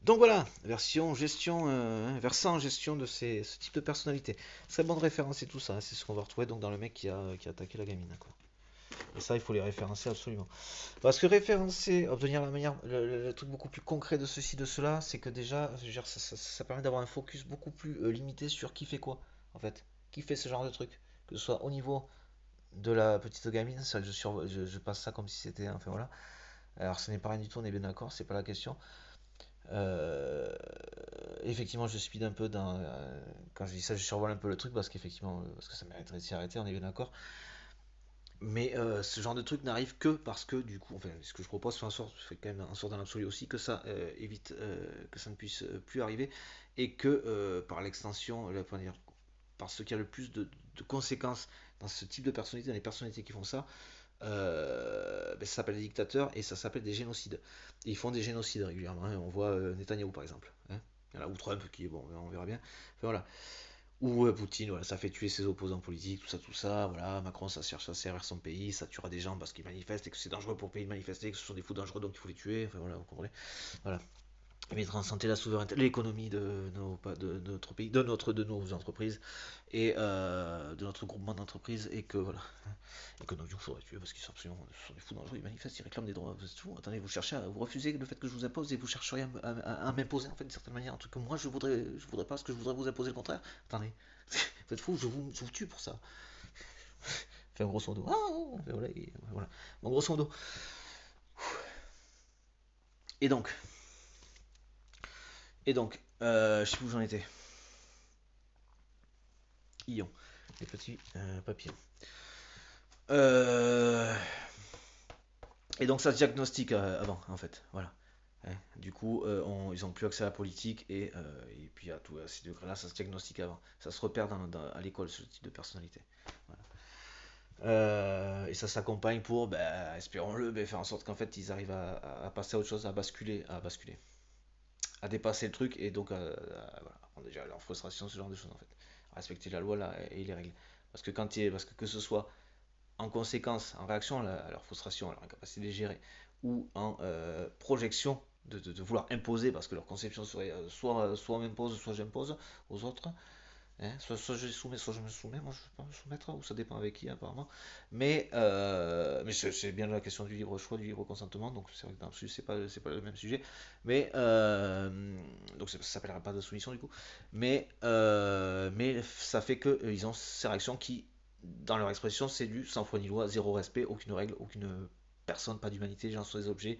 Donc voilà, version gestion, versant gestion de ce type de personnalité. Très bonne référence et tout ça, c'est ce qu'on va retrouver donc dans le mec qui a attaqué la gamine, quoi. Et ça, il faut les référencer absolument. Parce que référencer, obtenir la manière, le truc beaucoup plus concret de ceci, de cela, c'est que déjà, je veux dire, ça permet d'avoir un focus beaucoup plus limité sur qui fait quoi, en fait. Qui fait ce genre de truc. Que ce soit au niveau de la petite gamine, ça, je passe ça comme si c'était, enfin voilà. Alors ce n'est pas rien du tout, on est bien d'accord, c'est pas la question. Euh, Effectivement, je speed un peu quand je dis ça, je survole un peu le truc parce qu'effectivement, parce que ça mériterait de s'y arrêter, on est bien d'accord. Mais ce genre de truc n'arrive que parce que du coup, enfin, ce que je propose fait quand même en sorte dans l'absolu aussi que ça évite que ça ne puisse plus arriver et que par l'extension, par ce qui a le plus de conséquences dans ce type de personnalité, dans les personnalités qui font ça, ça s'appelle des dictateurs et ça s'appelle des génocides. Et ils font des génocides régulièrement, hein. On voit Netanyahou par exemple, hein. Voilà, ou Trump qui est bon, on verra bien. Enfin, voilà. Ou Poutine, voilà, ça fait tuer ses opposants politiques, tout ça, voilà. Macron, ça cherche à servir son pays, ça tuera des gens parce qu'ils manifestent et que c'est dangereux pour le pays de manifester, que ce sont des fous dangereux donc il faut les tuer. Enfin voilà, vous comprenez. Voilà. Mettre en santé la souveraineté, l'économie de notre pays, de nos entreprises et de notre groupement d'entreprises et que voilà. Et que donc, il faudrait tuer parce qu'ils sont absolument ce sont des fous dangereux, ils manifestent, ils réclament des droits. C'est tout. Attendez, vous refusez le fait que je vous impose et vous chercheriez à m'imposer en fait d'une certaine manière un truc que moi je voudrais pas, parce que je voudrais vous imposer le contraire. Attendez, vous êtes fous, je vous tue pour ça. Enfin, grosso modo. Voilà, voilà. Bon, grosso modo. Et donc, je sais plus où j'en étais. Ion, les petits papillons. Euh, Et donc ça se diagnostique avant, en fait. Voilà. Hein. Du coup, ils n'ont plus accès à la politique et puis à ces degrés-là, ça se diagnostique avant. Ça se repère à l'école, ce type de personnalité. Voilà. Et ça s'accompagne pour, ben, espérons-le, ben, faire en sorte qu'en fait ils arrivent à passer à autre chose, à dépasser le truc et donc voilà, à prendre déjà leur frustration, ce genre de choses en fait. À respecter la loi là, et les règles. Parce que ce soit en conséquence, en réaction à leur frustration, à leur incapacité de les gérer, ou en projection de vouloir imposer, parce que leur conception serait soit on m'impose, soit j'impose aux autres. Hein, soit je les soumets, soit je me soumets. Moi, je ne veux pas me soumettre, ou ça dépend avec qui, apparemment. Mais c'est bien la question du libre choix, du libre consentement. Donc, c'est vrai que dans le c'est pas le même sujet. Mais donc, ça ne s'appellera pas de soumission, du coup. Mais ça fait qu'ils ils ont ces réactions qui, dans leur expression, c'est du sans foi ni loi, zéro respect, aucune règle, aucune personne, pas d'humanité. Les gens sont des objets.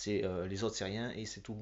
Les autres, c'est rien et c'est tout.